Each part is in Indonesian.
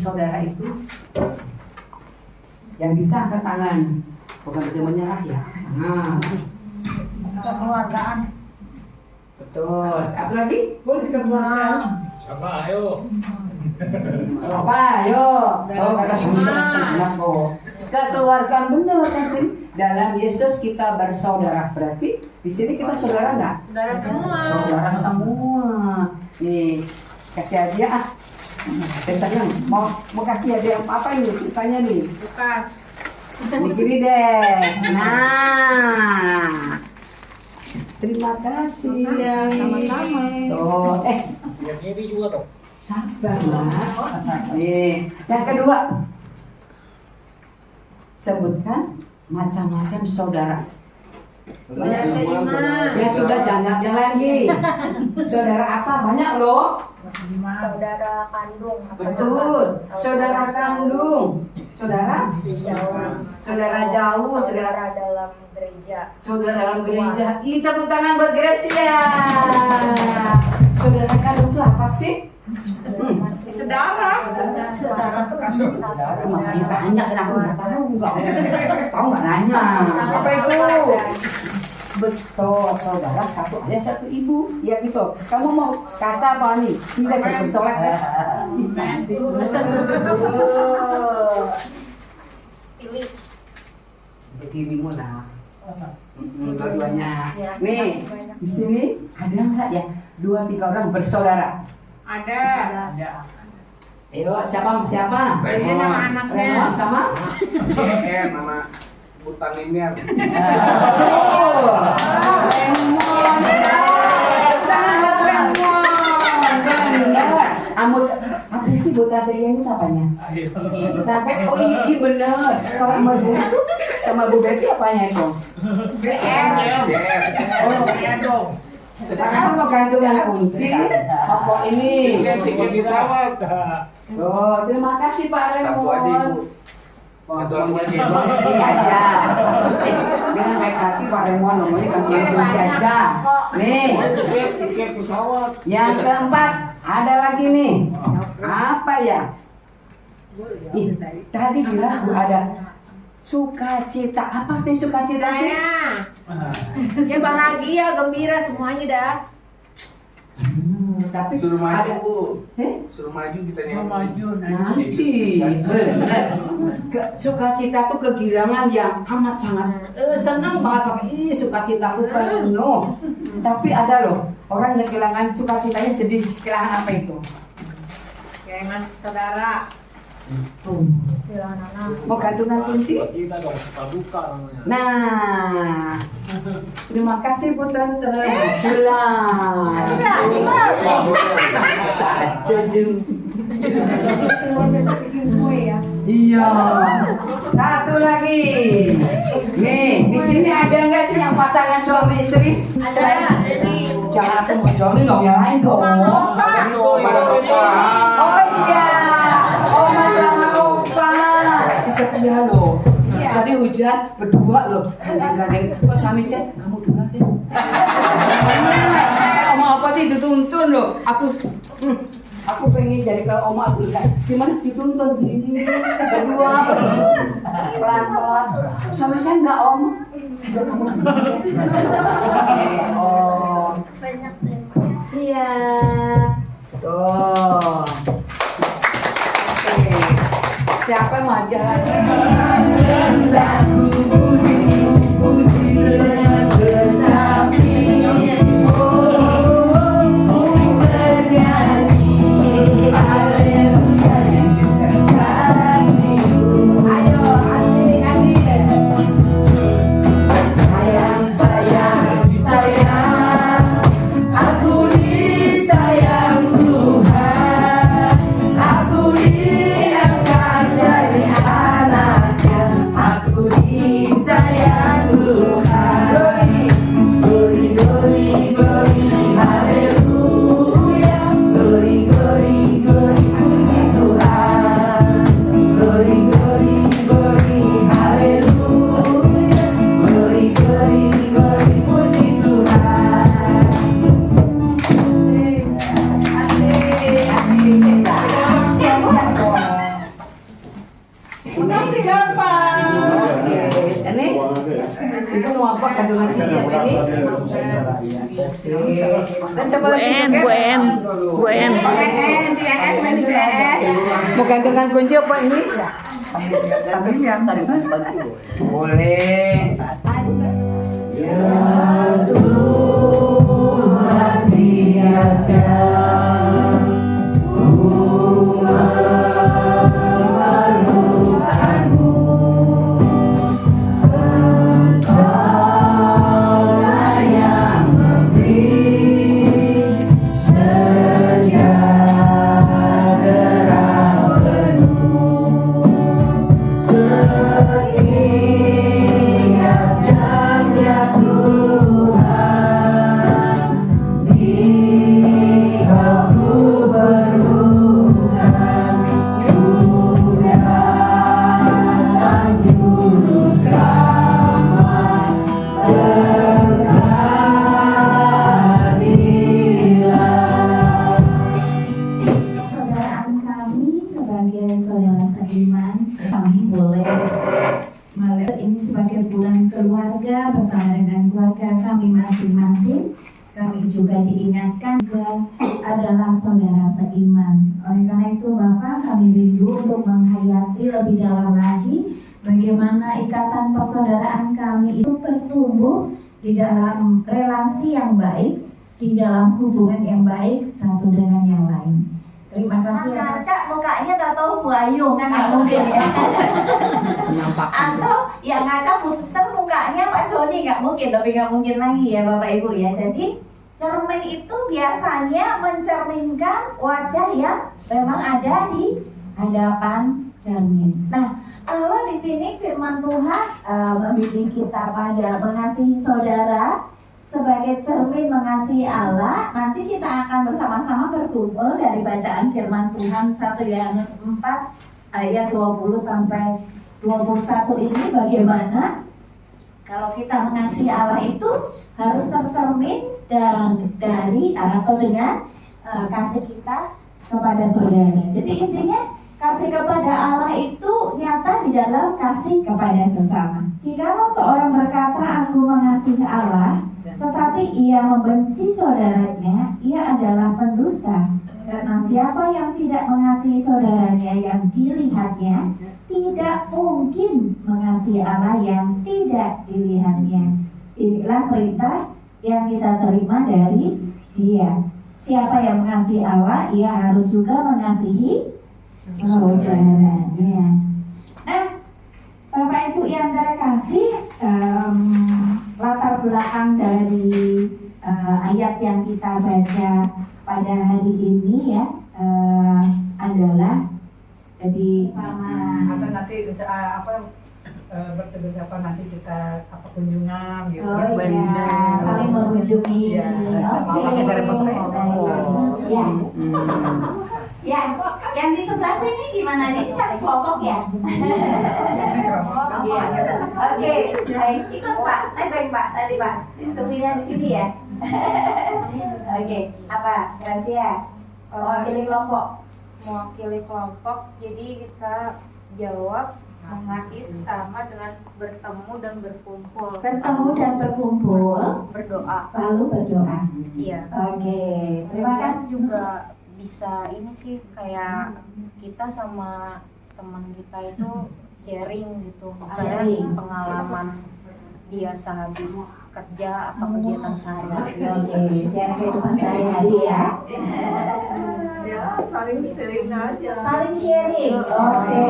saudara itu? Yang bisa angkat tangan. Bukan berarti menyerah ya. Nah. Kekeluargaan. Betul. Apa lagi? Boleh kekeluargaan. Sama, ayo. Apa? Ayo. Oh, kata sunat. Oh. Kekeluargaan benar kan? Dalam Yesus kita bersaudara. Berarti di sini kita saudara nggak? Saudara semua. Saudara semua. Nih, kasih hadiah. Tanya, mau kasih hadiah apa ini? Tanya nih. Bukan. Ini gini deh. Nah, terima kasih. Sama-sama. Tuh, Yang ini juga dong. sabar mas. Nih, yang kedua. Sebutkan macam-macam saudara. Saudara seiman. Ya sudah, jangan yang lagi. Saudara apa? Banyak loh. Saudara kandung. Betul. Saudara kandung. Saudara? Jauh. Saudara jauh. Saudara dalam gereja. Saudara dalam gereja. Ini tepuk tangan buat Gracia. Saudara kandung itu apa sih? Saudara. Saudara makanya tanya, kenapa nggak tahu? Tahu nggak nanya? Apa itu? Betul, saudara satu ayah satu ibu. Ya gitu. Kamu mau kaca apa nih? Tidak bersolek ya? Ih, cantik. Pilih. Dirimu lah. Dua-duanya. Nih, di sini ada nggak ya? 2-3 orang bersaudara. Ada. Ayo, siapa? Ini nama anaknya. Remon sama? JR nama Butan ini. Betul. Remon. Benar. Amut, apa sih buta pria ini apanya? Tapi, oh iya bener. Kalau sama Bu sama Bu Betty apanya itu? JR dong. Karena mau gantungan kunci, apa ini? Tiket pesawat. Oh, terima kasih Pak Satu aja Remon. ibu. Gantungan kunci. Ini aja. Dengan baik hati Pak Remon ngomongnya gantungan kunci aja. Nih, Tiket pesawat. yang keempat ada lagi nih. Apa ya? Ih, tadi bilang Bu ada sukacita. Apa arti sukacita sih? Ya bahagia, gembira semuanya dah. Tapi Suruh maju ada. Bu. Suruh maju kita nyanyi. Nanti bener. Sukacita tuh kegirangan yang amat sangat senang banget pakai sukacitaku penuh. Tapi ada loh orang yang kehilangan sukacitanya sedih. Kehilangan apa itu? Kehilangan saudara. Kehilangan anak. Mau gantungan kunci? Kita dong suka duka namanya. Nah, terima kasih Bu Tante Julan. Saja jeng. Besok bikin kue ya. Iya. Satu lagi. Nih, di sini ada nggak sih yang pasangan suami istri? Ada. Jangan aku mau jomin dong, yang lain dong. Mana lupa. Oh iya, Oma sama Opa. Setia loh. Tadi hujan berdua loh. Gandeng. Kok suami saya? Kamu duluan deh. Oma Opa sih dituntun loh. Aku pengen jadi kalau Oma aku bilang, gimana dituntun gini berdua pelan-pelan. Suami saya nggak Om. Udah kamu oh. Banyak Iya. Tuh. Oke. Siapa yang mau hadiah lagi? Ayo, asik Andi. Sayang, sayang, sayang. Aku disayang Tuhan. Aku diangkat dari anaknya. Aku disayang Tuhan. Glory, glory, glory, haleluya. Glory, glory, glory. ini. Dan coba lagi Bu En. Mau gantungkan kunci apa ini? Boleh. Ya Tuhan tiada juga diingatkan adalah saudara seiman. Oleh karena itu Bapak, kami rindu untuk menghayati lebih dalam lagi bagaimana ikatan persaudaraan kami itu bertumbuh di dalam relasi yang baik, di dalam hubungan yang baik satu dengan yang lain. Terima kasih. Ngaca mukanya tak tahu Bu Ayu kan nggak mungkin ya. Atau yang ngaca puter mukanya Pak Joni nggak mungkin, tapi nggak mungkin lagi ya Bapak Ibu ya. Jadi cermin itu biasanya mencerminkan wajah yang memang ada di hadapan cermin. Nah, kalau di sini firman Tuhan membimbing kita pada mengasihi saudara sebagai cermin mengasihi Allah. Nanti kita akan bersama-sama berkumpul dari bacaan firman Tuhan 1 Yohanes 4 ayat 20 sampai 21 ini bagaimana kalau kita mengasihi Allah itu harus tercermin dan dari atau dengan kasih kita kepada saudara. Jadi intinya kasih kepada Allah itu nyata di dalam kasih kepada sesama. Jikalau seorang berkata aku mengasihi Allah, tetapi ia membenci saudaranya, ia adalah pendusta. Karena siapa yang tidak mengasihi saudaranya yang dilihatnya, tidak mungkin mengasihi Allah yang tidak dilihatnya. Inilah perintah yang kita terima dari Dia. Siapa yang mengasihi Allah, ia harus juga mengasihi saudaranya. Nah, Bapak Ibu yang terkasih, latar belakang dari ayat yang kita baca pada hari ini ya adalah jadi sama atau nanti bertegur sapa nanti kita kunjungan gitu. Oh iya, saling mengunjungi. Oke. Ya. Ya, yang di sebelah sini gimana nih? Satu kelompok ya? Oke, baik. Ikut Pak, baik Pak, tadi Pak. Diskusinya di sini ya. Oke, apa? Gracia, mewakili kelompok. Mewakili kelompok, jadi kita jawab mengasihi sesama dengan bertemu dan berkumpul. Bertemu dan berkumpul. Berdoa. Lalu berdoa. Iya. Oke, terima kasih. Juga bisa ini sih kayak kita sama teman kita itu sharing gitu, misalnya Sharing. pengalaman dia sehabis kerja apa kegiatan sehari-hari. Oke, share kehidupan sehari-hari ya. Ya, saling sharing aja. Saling sharing. Oke,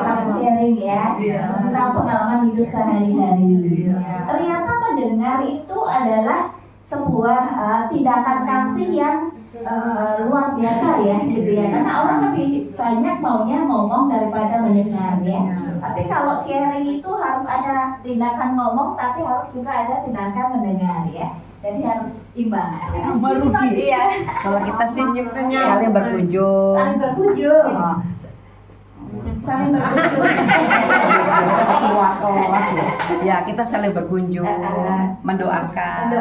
saling sharing ya. Tentang pengalaman hidup sehari-hari. Ternyata mendengar itu adalah sebuah tindakan kasih yang luar biasa ya gitu ya, karena orang lebih banyak maunya ngomong daripada mendengar ya. Tapi kalau sharing itu harus ada tindakan ngomong tapi harus juga ada tindakan mendengar ya. Jadi harus imbang. Merugi. Iya. Kalau kita sih saling berkunjung. Saling berkunjung. Oh. Saling berkunjung. Keluar kelas ya, kita saling berkunjung, mendoakan,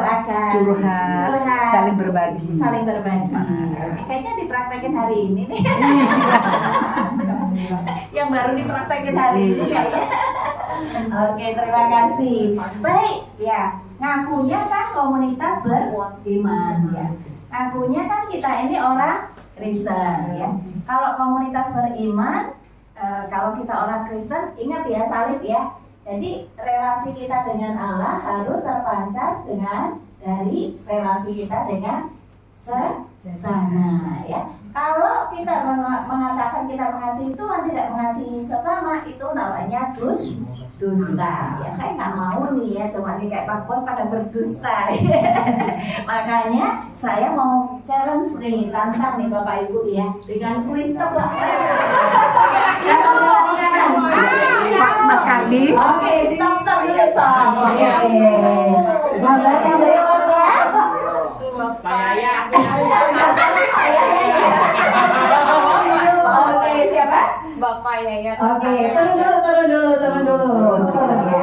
curhat, saling berbagi. Saling berbagi. Kayaknya dipraktekin hari ini nih. Yang baru dipraktekin hari ini kayaknya. Oke, terima kasih. Baik, ya. Ngakunya kan komunitas beriman ya. Ngakunya kan kita ini orang Kristen ya. Kalau komunitas beriman, kalau kita orang Kristen, ingat ya salib ya. Jadi relasi kita dengan Allah harus terpancar dari relasi kita dengan sesama ya. Kalau kita mengatakan kita mengasihi Tuhan tidak mengasihi sesama, itu namanya dusta ya. Saya nggak mau nih ya cuma nih kayak Pak Puan pada berdusta. Makanya saya mau challenge nih, tantang nih Bapak Ibu ya, dengan kuis tebak. Pak Mas Kardi. Oke, stop dulu stop. Oke. Gambar yang berikut ya. Oke, siapa? Bapak Yaya. Oke, turun dulu. Oke.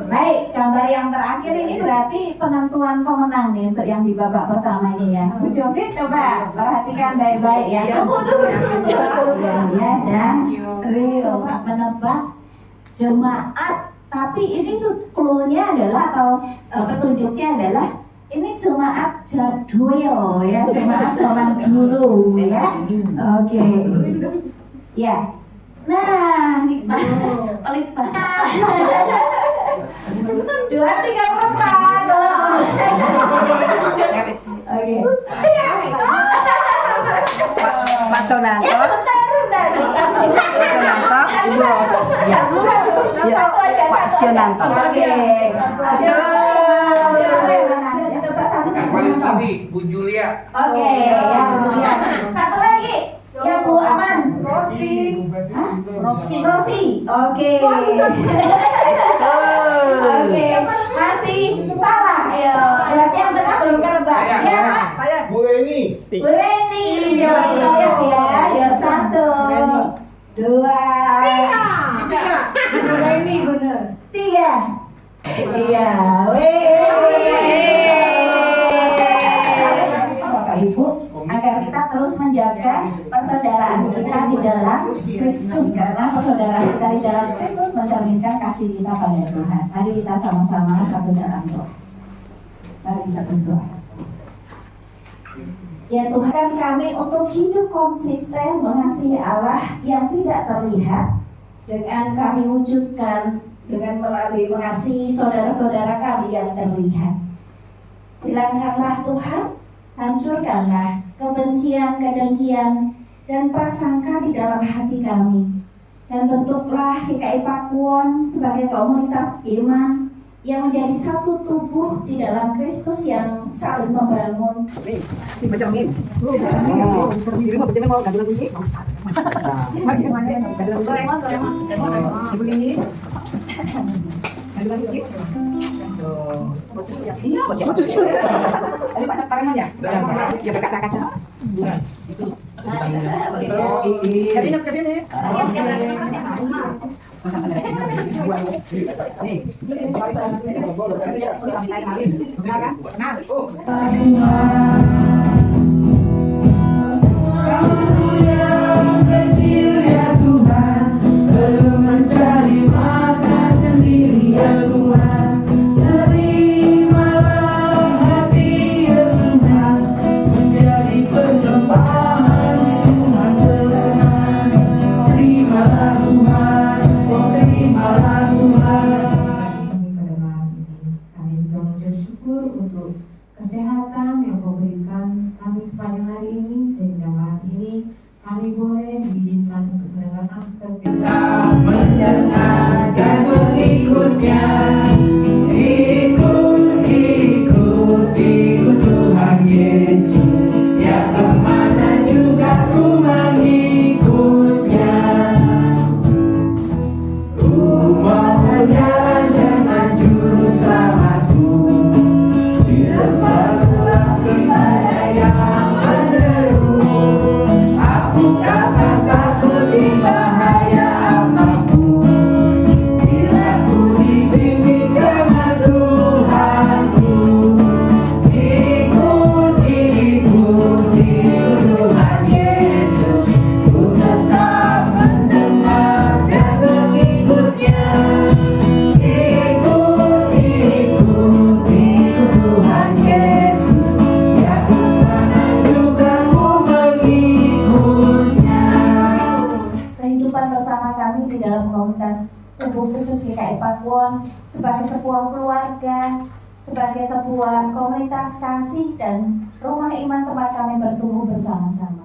Baik, gambar yang terakhir ini berarti penentuan pemenang nih untuk yang di babak pertama ini ya. Bu Jovit coba perhatikan baik-baik ya. Tunggu. Ya, dan coba menebak jemaat. Tapi ini clue-nya adalah atau petunjuknya adalah ini jemaat jadwal ya, jemaat zaman dulu ya. Oke. Ya. Nah, ini pelit banget. 2, 3, 4. Oke. Pak Sonanto. Bentar. Pak Sonanto, Ibu Ros. Ya, Pak Sonanto. Oke. Paling tinggi, Bu Julia. Oke, ya Bu Julia. Satu lagi. Ya Bu Aman. Rosi. Rosi. Oke. Oke. Masih salah. Ayo. Berarti yang benar belum terbang. Ya. Saya. Bu Eni. Bu Reni. Ya. 1, 2, 3. Iya. Bapak Ibu, agar kita terus menjaga persaudaraan kita di dalam Kristus, karena persaudaraan kita di dalam Kristus mencerminkan kasih kita pada Tuhan. Mari kita sama-sama satu dalam doa. Mari kita berdoa. Ya Tuhan, kami untuk hidup konsisten mengasihi Allah yang tidak terlihat dengan kami wujudkan dengan melalui mengasihi saudara-saudara kami yang terlihat. Hilangkanlah Tuhan, hancurkanlah kebencian, kedengkian, dan prasangka di dalam hati kami. Dan bentuklah GKI Pakuwon sebagai komunitas iman yang menjadi satu tubuh di dalam Kristus yang saling membangun. Baca angin. Ini mau baca mau gantungan kunci. Bagaimana? Doraemon. Ibu ini. Gantungan kunci. Ini bocor. Ini pakai mana ya? Ya berkaca-kaca. Itu. Ini. Ke sini. Kesehatan yang kau berikan kami sepanjang hari ini, sehingga malam ini kami boleh diizinkan untuk mendengarkan setiap mendengar dan mengikutnya. Ikut Tuhan Yesus, ya kemana juga ku mengikutnya. Ku mau berjalan dengan juru selamatku, kepada yang menderu. Aku takkan takut di bahaya apapun, bila ku dibimbing dengan Tuhanku. Ikut Tuhan Yesus, ku tetap mendengar dan mengikutnya. Ikut di dalam komunitas tubuh khusus GKI Pakuwon sebagai sebuah keluarga, sebagai sebuah komunitas kasih dan rumah iman tempat kami bertumbuh bersama-sama.